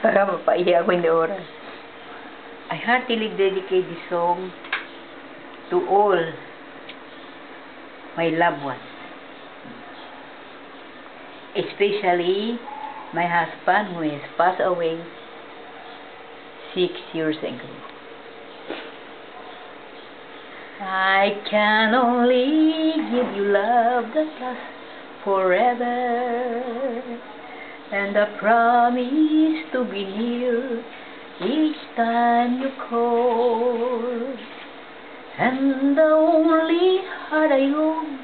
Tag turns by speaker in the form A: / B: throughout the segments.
A: Baka mapaiya ako hindi oras. I heartily dedicate this song to all my loved ones. Especially my husband who has passed away 6 years ago. I can only give you love that lasts forever, and a promise to be near each time you call, and the only heart I own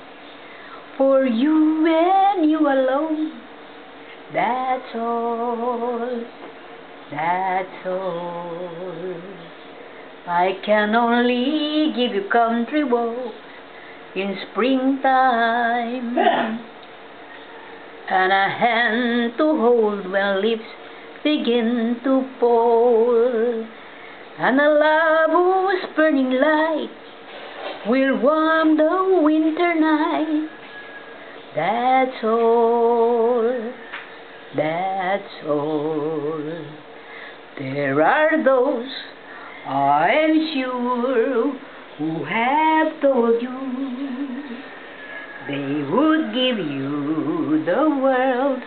A: for you and you alone. That's all, that's all. I can only give you country walks in springtime, and a hand to hold when leaves begin to fall, and a love whose burning light will warm the winter night. That's all, that's all. There are those, I am sure, who have told you they would give you the world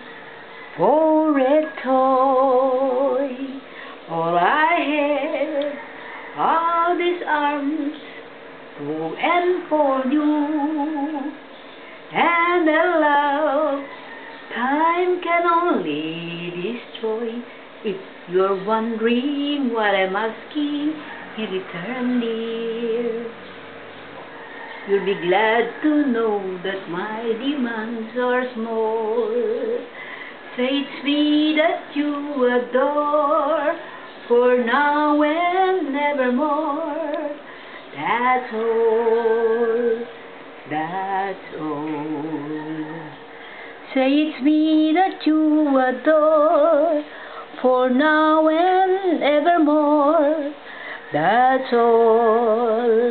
A: for a toy. All I have are these arms to enfold you, and a love time can only destroy. If you're wondering what I'm asking in return, dear, you'll be glad to know that my demands are small. Say it's me that you adore, for now and nevermore. That's all, that's all. Say it's me that you adore, for now and evermore. That's all.